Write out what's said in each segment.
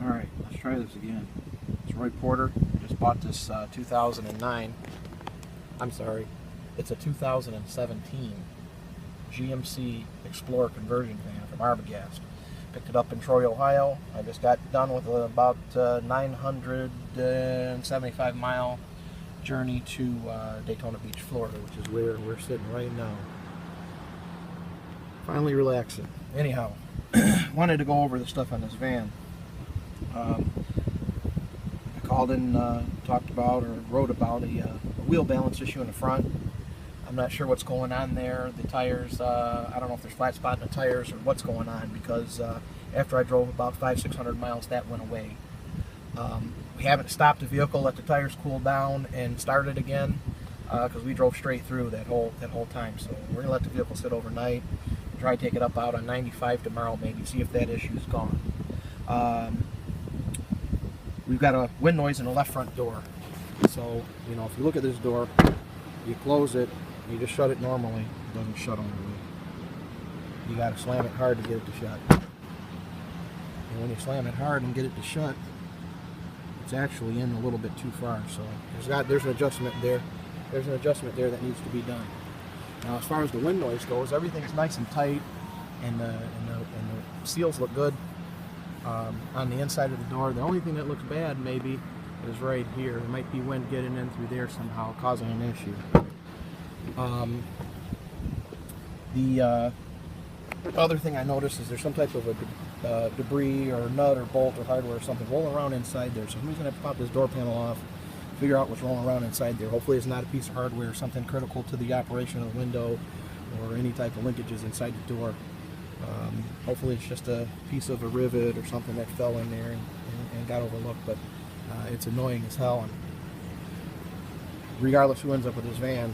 Alright, let's try this again. It's Roy Porter. I just bought this 2009. I'm sorry, it's a 2017 GMC Explorer conversion van from Arbogast. Picked it up in Troy, Ohio. I just got done with about 975 mile journey to Daytona Beach, Florida, which is where we're sitting right now. Finally relaxing. Anyhow, wanted to go over the stuff on this van. I called in, talked about or wrote about a wheel balance issue in the front. I'm not sure what's going on there. The tires, I don't know if there's flat spot in the tires or what's going on, because after I drove about 500-600 miles, that went away. We haven't stopped the vehicle, let the tires cool down, and started again, because we drove straight through that whole time. So we're gonna let the vehicle sit overnight. Try to take it up out on 95 tomorrow, maybe see if that issue's gone. We've got a wind noise in the left front door. So, you know, if you look at this door, you close it, you just shut it normally, it doesn't shut on the way. You gotta slam it hard to get it to shut. And when you slam it hard and get it to shut, it's actually in a little bit too far. So there's an adjustment there. There's an adjustment there that needs to be done. Now, as far as the wind noise goes, everything's nice and tight, and the seals look good on the inside of the door. The only thing that looks bad, maybe, is right here. There might be wind getting in through there somehow, causing an issue. The other thing I noticed is there's some type of a debris or nut or bolt or hardware or something rolling around inside there. So I'm going to have to pop this door panel off, figure out what's rolling around inside there. Hopefully it's not a piece of hardware or something critical to the operation of the window or any type of linkages inside the door. Hopefully it's just a piece of a rivet or something that fell in there and got overlooked, but it's annoying as hell. And regardless who ends up with this van,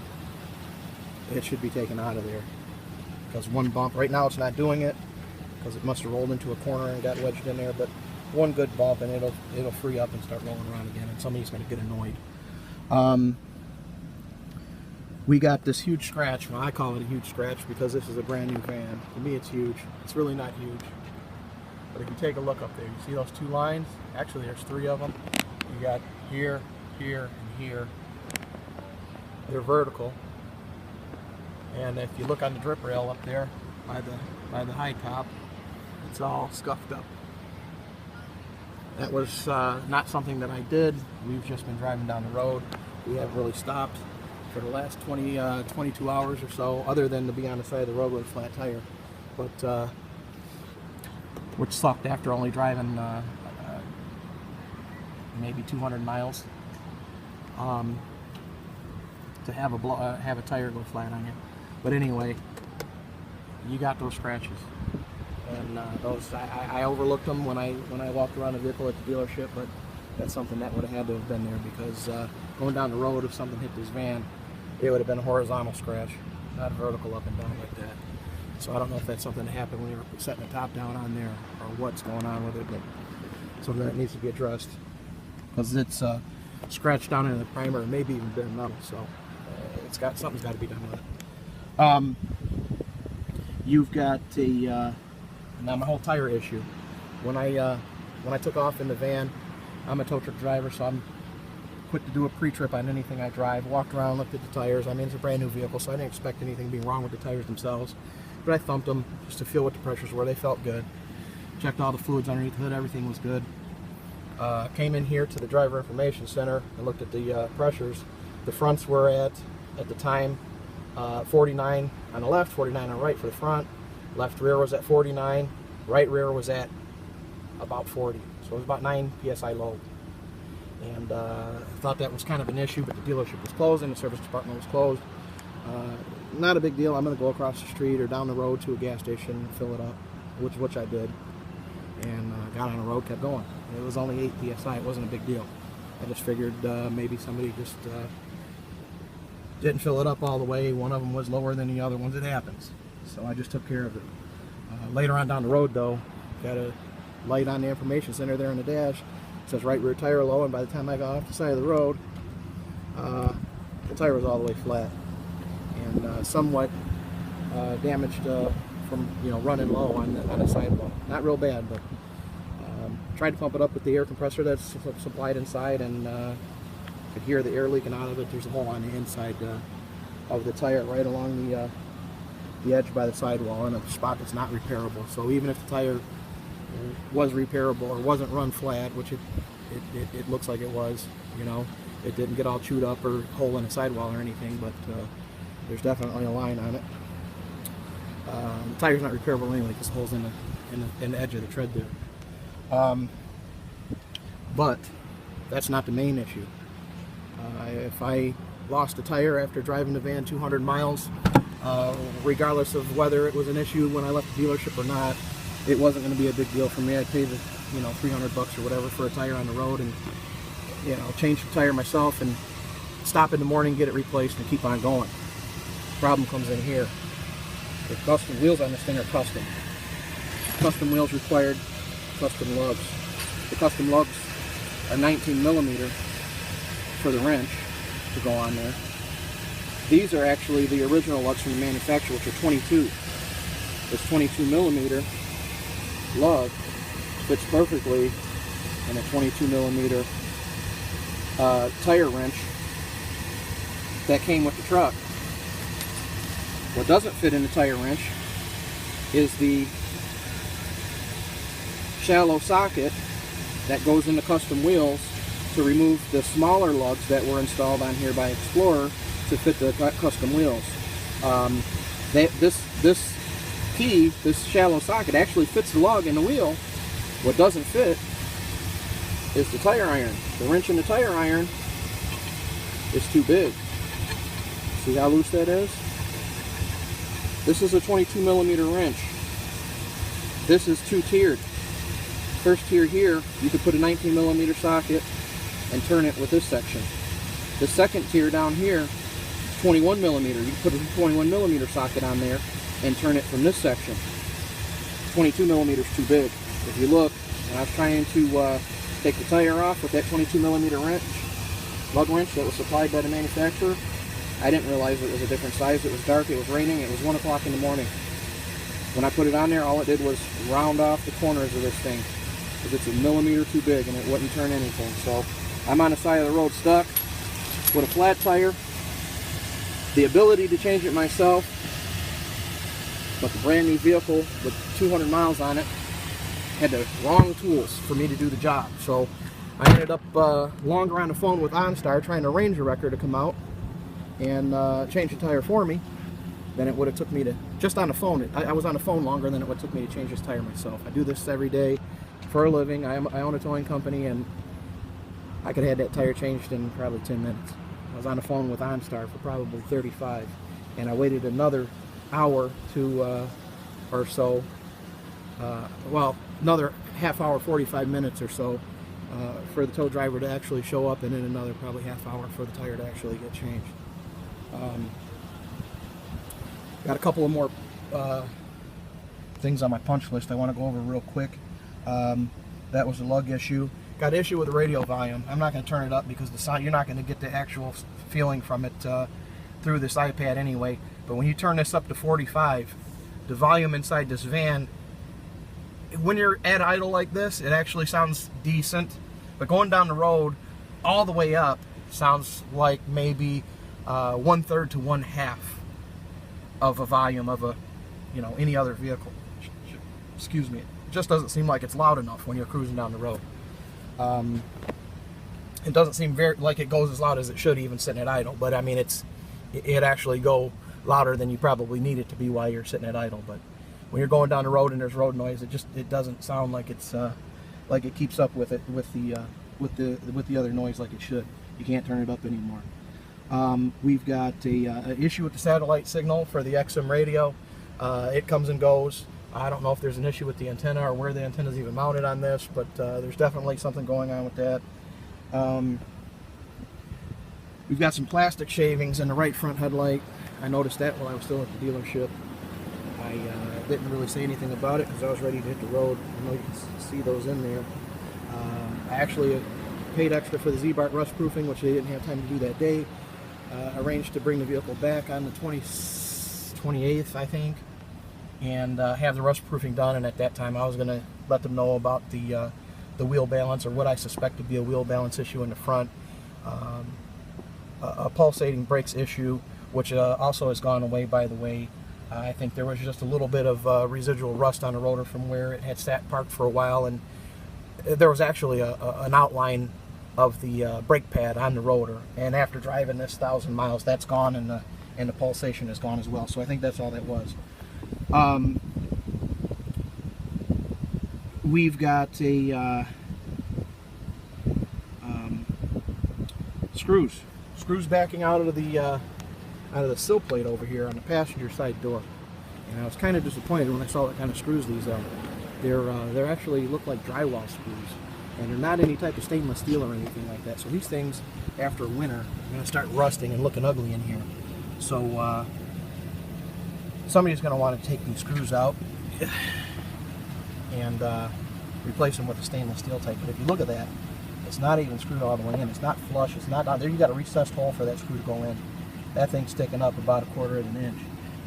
it should be taken out of there, because one bump, right now it's not doing it because it must have rolled into a corner and got wedged in there, but one good bump and it'll free up and start rolling around again, and somebody's going to get annoyed. We got this huge scratch. Well, I call it a huge scratch because this is a brand new van. To me it's huge. It's really not huge, but if you take a look up there, you see those two lines? Actually there's three of them. You got here, here, and here. They're vertical, and if you look on the drip rail up there by the high top, it's all scuffed up. That was not something that I did. We've just been driving down the road. We haven't really stopped for the last 22 hours or so, other than to be on the side of the road with a flat tire. But which sucked after only driving maybe 200 miles to have a tire go flat on you. But anyway, you got those scratches. And those, I overlooked them when I walked around the vehicle at the dealership, but that's something that would have had to have been there, because going down the road, if something hit this van, it would have been a horizontal scratch, not a vertical up and down like that. So I don't know if that's something that happened when you were setting the top down on there, or what's going on with it, but something that needs to be addressed, because it's scratched down into the primer, and maybe even bare metal, so something's got to be done with it. You've got now my whole tire issue. When I took off in the van, I'm a tow truck driver, so I'm quick to do a pre-trip on anything I drive. Walked around, looked at the tires. I mean, it's a brand new vehicle, so I didn't expect anything being wrong with the tires themselves. But I thumped them just to feel what the pressures were. They felt good. Checked all the fluids underneath the hood. Everything was good. Came in here to the driver information center and looked at the pressures. The fronts were at the time 49 on the left, 49 on the right for the front. Left rear was at 49, right rear was at about 40. So it was about 9 psi low. And I thought that was kind of an issue, but the dealership was closed and the service department was closed. Not a big deal. I'm going to go across the street or down the road to a gas station and fill it up, which I did. And got on the road, kept going. It was only 8 psi. It wasn't a big deal. I just figured maybe somebody just didn't fill it up all the way. One of them was lower than the other ones. It happens. So I just took care of it. Later on down the road, though, got a light on the information center there on the dash. It says right rear tire low, and by the time I got off the side of the road, the tire was all the way flat and somewhat damaged from running low on the sidewalk. Not real bad, but Tried to pump it up with the air compressor that's supplied inside, and could hear the air leaking out of it. There's a hole on the inside of the tire right along the edge by the sidewall, in a spot that's not repairable. So even if the tire was repairable or wasn't run flat, which it looks like it was, you know, it didn't get all chewed up or hole in the sidewall or anything, but there's definitely a line on it. The tire's not repairable anyway, because holes in the edge of the tread there. But that's not the main issue. If I lost a tire after driving the van 200 miles, regardless of whether it was an issue when I left the dealership or not, it wasn't going to be a big deal for me. I'd pay the, you know, $300 or whatever for a tire on the road, and, you know, change the tire myself and stop in the morning, get it replaced, and keep on going. Problem comes in here. The custom wheels on this thing are custom. Custom wheels required custom lugs. The custom lugs are 19 millimeter for the wrench to go on there. These are actually the original lugs from the manufacturer, which are 22. This 22 millimeter lug fits perfectly in a 22 millimeter tire wrench that came with the truck. What doesn't fit in the tire wrench is the shallow socket that goes in the custom wheels to remove the smaller lugs that were installed on here by Explorer to fit the custom wheels. This shallow socket actually fits the lug in the wheel. What doesn't fit is the tire iron. The wrench in the tire iron is too big. See how loose that is? This is a 22 millimeter wrench. This is two-tiered. First tier here, you could put a 19 millimeter socket and turn it with this section. The second tier down here, 21 millimeter. You can put a 21 millimeter socket on there and turn it from this section. 22 millimeter is too big. If you look, when I was trying to take the tire off with that 22 millimeter wrench, lug wrench that was supplied by the manufacturer, I didn't realize it was a different size. It was dark, it was raining, it was 1 o'clock in the morning. When I put it on there, all it did was round off the corners of this thing, because it's a millimeter too big and it wouldn't turn anything. So I'm on the side of the road stuck with a flat tire, the ability to change it myself, but the brand new vehicle with 200 miles on it had the wrong tools for me to do the job. So I ended up longer on the phone with OnStar trying to arrange a wrecker to come out and change the tire for me than it would have took me to, just on the phone. I was on the phone longer than it would have took me to change this tire myself. I do this every day for a living. I own a towing company, and I could have had that tire changed in probably 10 minutes. I was on the phone with OnStar for probably 35, and I waited another hour to or so, well, another half hour, 45 minutes or so for the tow driver to actually show up, and then another probably half hour for the tire to actually get changed. Got a couple of more things on my punch list I want to go over real quick. That was a lug issue. Got an issue with the radio volume. I'm not going to turn it up because the sound, you're not going to get the actual feeling from it through this iPad anyway. But when you turn this up to 45, the volume inside this van, when you're at idle like this, it actually sounds decent. But going down the road, all the way up, sounds like maybe 1/3 to 1/2 of a volume of a, you know, any other vehicle. Excuse me. It just doesn't seem like it's loud enough when you're cruising down the road. It doesn't seem very like it goes as loud as it should even sitting at idle. But I mean, it actually go louder than you probably need it to be while you're sitting at idle. But when you're going down the road and there's road noise, it doesn't sound like it's like it keeps up with it with the other noise like it should. You can't turn it up anymore. We've got an issue with the satellite signal for the XM radio. It comes and goes. I don't know if there's an issue with the antenna or where the antenna is even mounted on this, but there's definitely something going on with that. We've got some plastic shavings in the right front headlight. I noticed that while I was still at the dealership. I didn't really say anything about it because I was ready to hit the road. I know you can see those in there. I actually paid extra for the Z-Bart rust proofing, which they didn't have time to do that day. Arranged to bring the vehicle back on the 28th, I think, and have the rust proofing done. And at that time, I was going to let them know about the the wheel balance, or what I suspect to be a wheel balance issue in the front. A pulsating brakes issue, which also has gone away, by the way. I think there was just a little bit of residual rust on the rotor from where it had sat parked for a while, and there was actually an outline of the brake pad on the rotor. And after driving this 1,000 miles, that's gone, and the pulsation is gone as well. So I think that's all that was. We've got a screws backing out of the sill plate over here on the passenger side door, and I was kind of disappointed when I saw what kind of screws these are. They're actually look like drywall screws, and they're not any type of stainless steel or anything like that. So these things, after winter, are going to start rusting and looking ugly in here. So somebody's going to want to take these screws out and replace them with a stainless steel type. But if you look at that, it's not even screwed all the way in. It's not flush. It's not down there. You got a recessed hole for that screw to go in. That thing's sticking up about 1/4 of an inch,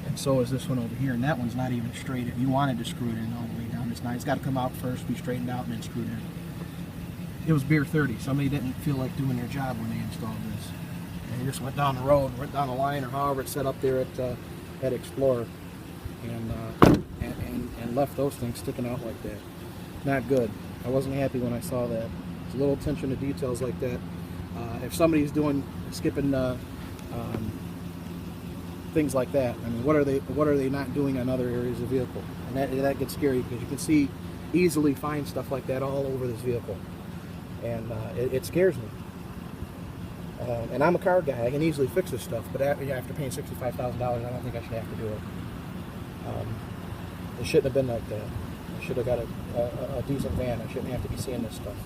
and so is this one over here. And that one's not even straight. If you wanted to screw it in all the way down, it's not. It's got to come out first, be straightened out, and then screwed in. It was beer 30. Somebody didn't feel like doing their job when they installed this. And they just went down the road, went down the line, or however it's set up there at Explorer, and left those things sticking out like that. Not good. I wasn't happy when I saw that. There's a little attention to details like that. If somebody's skipping things like that, I mean, what are they not doing on other areas of the vehicle? And that gets scary, because you can easily find stuff like that all over this vehicle, and it scares me. And I'm a car guy. I can easily fix this stuff, but after paying $65,000, I don't think I should have to do it. It shouldn't have been like that. I should have got a decent van. I shouldn't have to be seeing this stuff.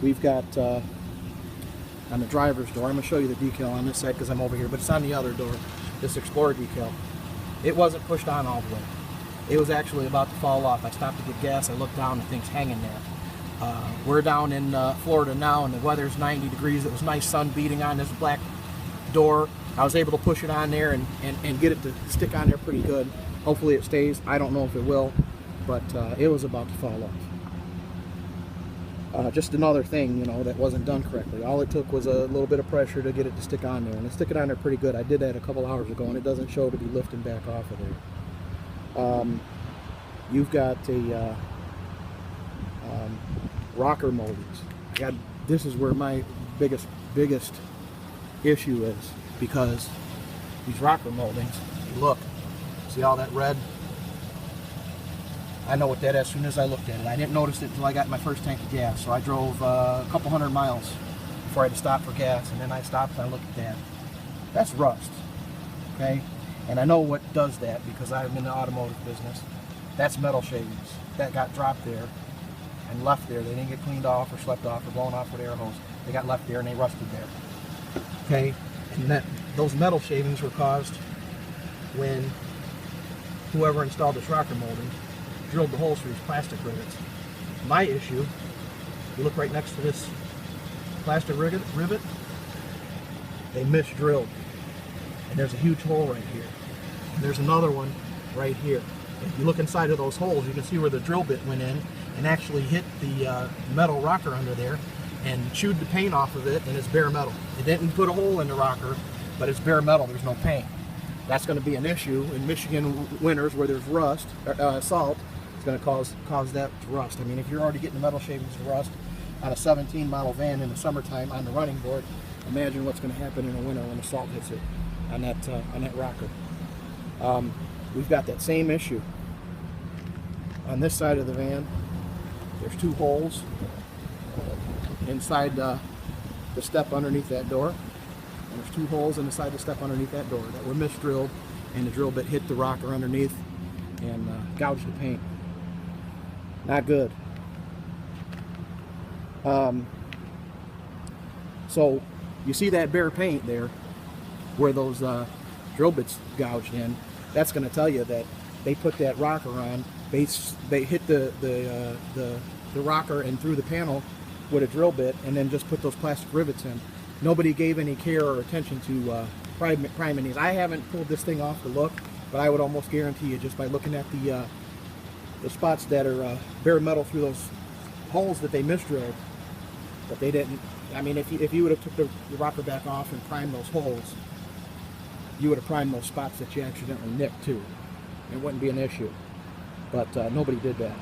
We've got on the driver's door, I'm going to show you the decal on this side because I'm over here, but it's on the other door, this Explorer decal. It wasn't pushed on all the way. It was actually about to fall off. I stopped to get gas, I looked down, and the thing's hanging there. We're down in Florida now, and the weather's 90 degrees. It was nice sun beating on this black door. I was able to push it on there and get it to stick on there pretty good. Hopefully it stays. I don't know if it will, but it was about to fall off. Just another thing, that wasn't done correctly. All it took was a little bit of pressure to get it to stick on there, and it stick it on there pretty good. I did that a couple hours ago, and it doesn't show to be lifting back off of there. You've got a rocker moldings. This is where my biggest issue is, because these rocker moldings, look, see all that red? I know what that is as soon as I looked at it. I didn't notice it until I got my first tank of gas. So I drove a couple hundred miles before I had to stop for gas, and then I stopped and I looked at that. That's rust, okay? And I know what does that because I'm in the automotive business. That's metal shavings that got dropped there and left there. They didn't get cleaned off or swept off or blown off with air hose. They got left there and they rusted there, okay? And those metal shavings were caused when whoever installed this rocker molding drilled the holes for these plastic rivets. My issue, you look right next to this plastic rivet, they misdrilled. And there's a huge hole right here. And there's another one right here. If you look inside of those holes, you can see where the drill bit went in and actually hit the metal rocker under there and chewed the paint off of it, and it's bare metal. It didn't put a hole in the rocker, but it's bare metal, there's no paint. That's going to be an issue in Michigan winters where there's rust, salt. It's going to cause that to rust. I mean, if you're already getting the metal shavings to rust on a 17 model van in the summertime on the running board, imagine what's going to happen in the winter when the salt hits it on that rocker. We've got that same issue on this side of the van. There's two holes inside the step underneath that door, and there's two holes inside the step underneath that door that were misdrilled, and the drill bit hit the rocker underneath and gouged the paint. Not good. So you see that bare paint there where those drill bits gouged in. That's going to tell you that they put that rocker on. They hit the rocker and through the panel with a drill bit, and then just put those plastic rivets in. Nobody gave any care or attention to priming these. I haven't pulled this thing off to look, but I would almost guarantee you, just by looking at the the spots that are bare metal through those holes that they misdrilled, but they didn't. I mean, if you would have took the rocker back off and primed those holes, you would have primed those spots that you accidentally nicked too. It wouldn't be an issue, but nobody did that.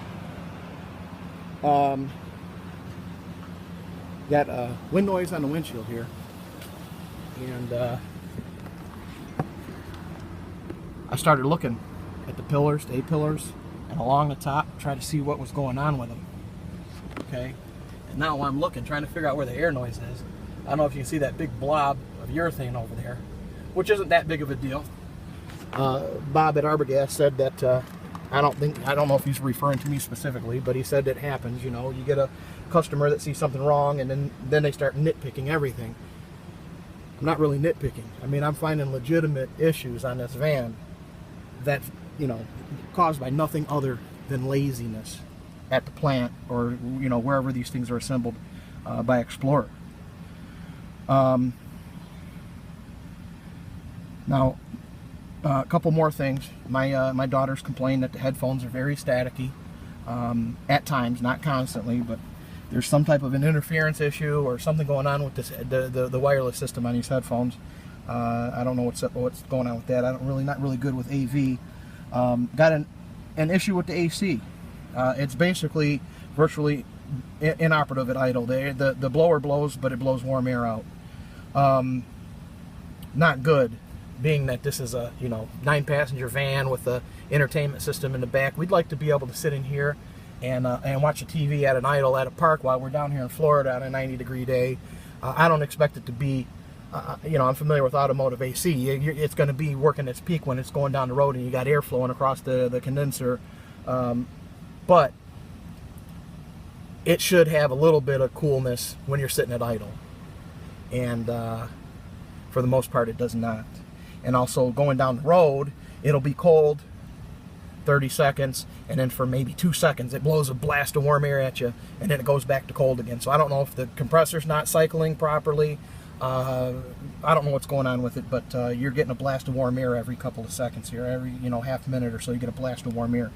Got wind noise on the windshield here, and I started looking at the pillars, the A-pillars, and along the top, try to see what was going on with them. Okay, and now I'm looking, trying to figure out where the air noise is. I don't know if you can see that big blob of urethane over there, which isn't that big of a deal. Bob at Arborgas said that I don't know if he's referring to me specifically, but he said it happens. You know, you get a customer that sees something wrong, and then they start nitpicking everything. I'm not really nitpicking. I mean, I'm finding legitimate issues on this van that, you know, caused by nothing other than laziness at the plant, or, you know, wherever these things are assembled by Explorer. Now, a couple more things. My daughters complain that the headphones are very staticky at times, not constantly, but there's some type of an interference issue or something going on with this the wireless system on these headphones. I don't know what's going on with that. Not really good with AV. Got an issue with the AC. It's basically virtually inoperative at idle. The blower blows, but it blows warm air out. Not good, being that this is a 9-passenger van with the entertainment system in the back. We'd like to be able to sit in here and watch a TV at an idle at a park while we're down here in Florida on a 90-degree day. I don't expect it to be, I'm familiar with automotive AC. It's going to be working its peak when it's going down the road and you got air flowing across the condenser. But it should have a little bit of coolness when you're sitting at idle. And for the most part, it does not. And also going down the road, it'll be cold 30 seconds, and then for maybe 2 seconds it blows a blast of warm air at you, and then it goes back to cold again. So I don't know if the compressor's not cycling properly. I don't know what's going on with it, but you're getting a blast of warm air every couple of seconds here. Every half minute or so you get a blast of warm air.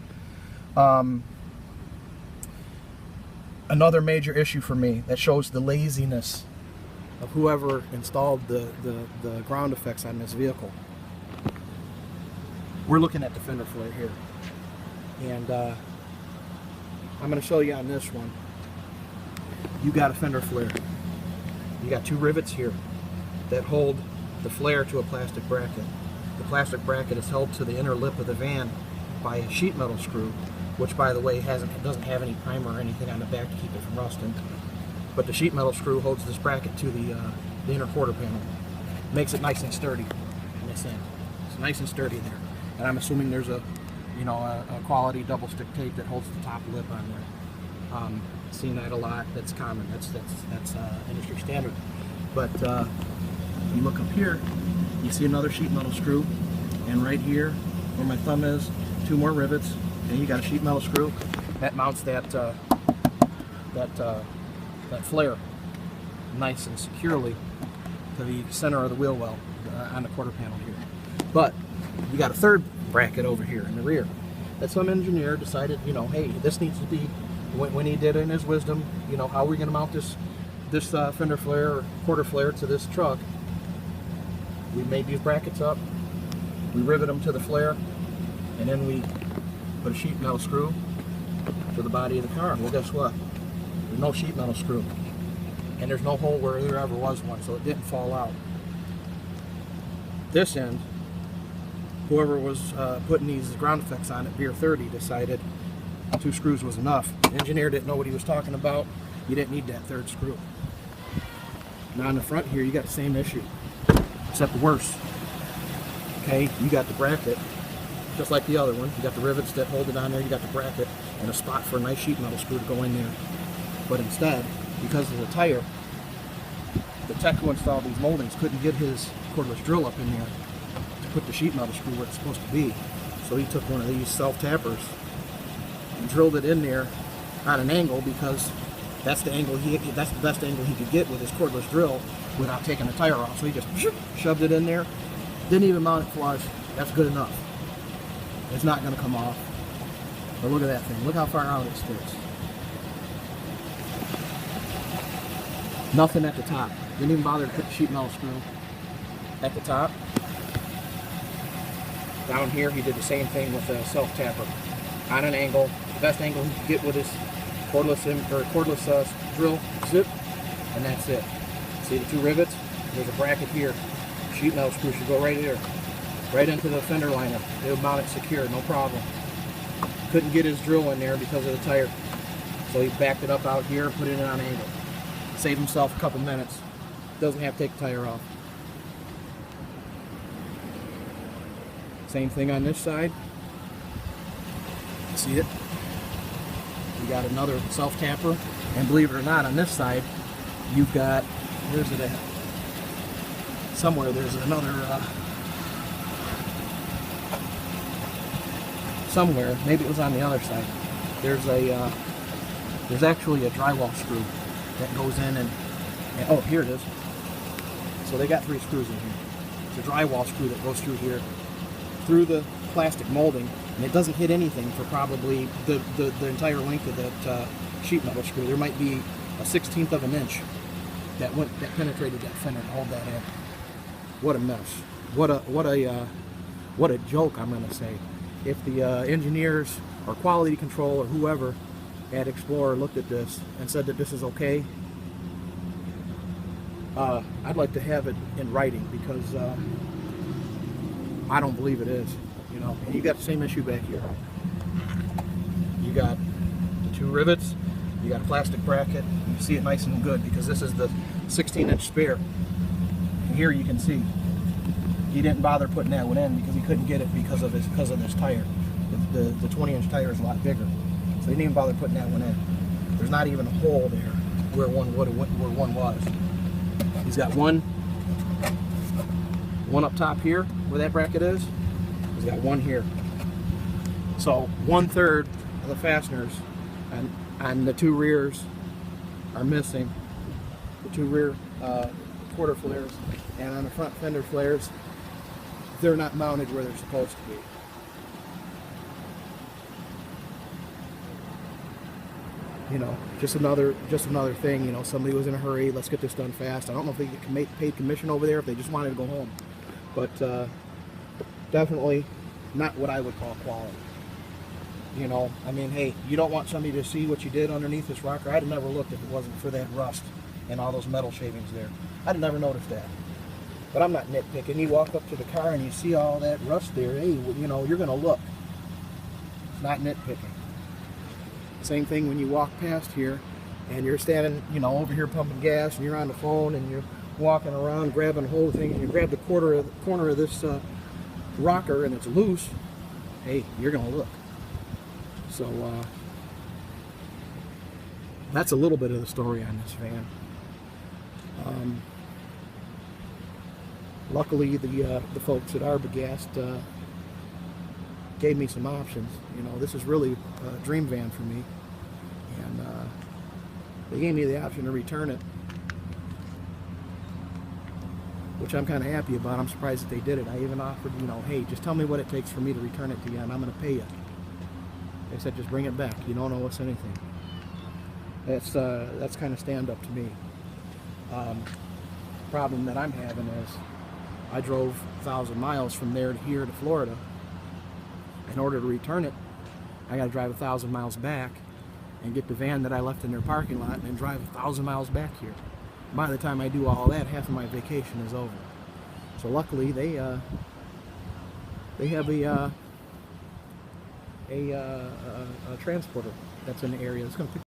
Another major issue for me that shows the laziness of whoever installed the ground effects on this vehicle. We're looking at the fender flare here, and I'm going to show you on this one. You got a fender flare. You got 2 rivets here that hold the flare to a plastic bracket. The plastic bracket is held to the inner lip of the van by a sheet metal screw, which, by the way, doesn't have any primer or anything on the back to keep it from rusting. But the sheet metal screw holds this bracket to the inner quarter panel. Makes it nice and sturdy in this end. It's nice and sturdy there. And I'm assuming there's a quality double stick tape that holds the top lip on there. Seen that a lot. That's common. That's industry standard. But you look up here, you see another sheet metal screw, and right here, where my thumb is, 2 more rivets, and you got a sheet metal screw that mounts that flare nice and securely to the center of the wheel well on the quarter panel here. But you got a third bracket over here in the rear that some engineer decided, hey, this needs to be, when he did it in his wisdom, how are we going to mount this fender flare or quarter flare to this truck? We made these brackets up, we rivet them to the flare, and then we put a sheet metal screw to the body of the car. Well, guess what? There's no sheet metal screw, and there's no hole where there ever was one, so it didn't fall out. This end, whoever was putting these ground effects on at Beer 30 decided 2 screws was enough. The engineer didn't know what he was talking about. You didn't need that third screw. Now in the front here, you got the same issue, except worse. Okay, you got the bracket, just like the other one. You got the rivets that hold it on there. You got the bracket and a spot for a nice sheet metal screw to go in there. But instead, because of the tire, the tech who installed these moldings couldn't get his cordless drill up in there to put the sheet metal screw where it's supposed to be. So he took one of these self-tappers and drilled it in there on an angle, because that's the best angle he could get with his cordless drill without taking the tire off. So he just shoved it in there, didn't even mount it flush. That's good enough. It's not going to come off. But look at that thing. Look how far out it sticks. Nothing at the top. Didn't even bother to put the sheet metal screw at the top. Down here, he did the same thing with a self-tapper. On an angle, the best angle he could get with his cordless drill, zip, and that's it. See the two rivets? There's a bracket here. Sheet metal screw should go right here, right into the fender liner. It'll mount it secure, no problem. Couldn't get his drill in there because of the tire, so he backed it up out here, put it on angle. Saved himself a couple minutes. Doesn't have to take the tire off. Same thing on this side. See it? You got another self-tapper, and believe it or not, on this side, you've got, where's it at? Somewhere there's another, somewhere, maybe it was on the other side. There's actually a drywall screw that goes in and oh, here it is. So they got 3 screws in here. It's a drywall screw that goes through here, through the plastic molding, and it doesn't hit anything for probably the entire length of that sheet metal screw. There might be a 1/16 of an inch that penetrated that fender to hold that in. What a mess! What a joke! I'm going to say. If the engineers or quality control or whoever at Explorer looked at this and said that this is okay, I'd like to have it in writing, because I don't believe it is. You know, and you got the same issue back here. You got the 2 rivets, you got a plastic bracket. You see it nice and good because this is the 16-inch spare. And here you can see he didn't bother putting that one in because he couldn't get it because of this tire. The 20-inch tire is a lot bigger, so he didn't even bother putting that one in. There's not even a hole there where one was. He's got one up top here where that bracket is. He's got one here. So 1/3 of the fasteners on the 2 rears are missing. The 2 rear quarter flares, and on the front fender flares, they're not mounted where they're supposed to be. You know, just another thing. You know, somebody was in a hurry. Let's get this done fast. I don't know if they get paid commission over there, if they just wanted to go home, but definitely not what I would call quality. You know, I mean, hey, you don't want somebody to see what you did underneath this rocker. I'd have never looked if it wasn't for that rust and all those metal shavings there. I'd have never noticed that. But I'm not nitpicking. You walk up to the car and you see all that rust there. Hey, you know, you're going to look. It's not nitpicking. Same thing when you walk past here and you're standing, you know, over here pumping gas, and you're on the phone and you're walking around grabbing hold of things, and you grab the corner of this rocker and it's loose. Hey, you're going to look. So that's a little bit of the story on this van. Luckily, the folks at Arbogast gave me some options. You know, this is really a dream van for me, and they gave me the option to return it, which I'm kind of happy about. I'm surprised that they did it. I even offered, you know, hey, just tell me what it takes for me to return it to you, and I'm going to pay you. They said, just bring it back. You don't owe us anything. That's kind of stand up to me. Problem that I'm having is I drove 1,000 miles from there to here to Florida. In order to return it, I got to drive 1,000 miles back and get the van that I left in their parking lot and then drive 1,000 miles back here. By the time I do all that, half of my vacation is over. So luckily, they have a transporter that's in the area. It's going to pick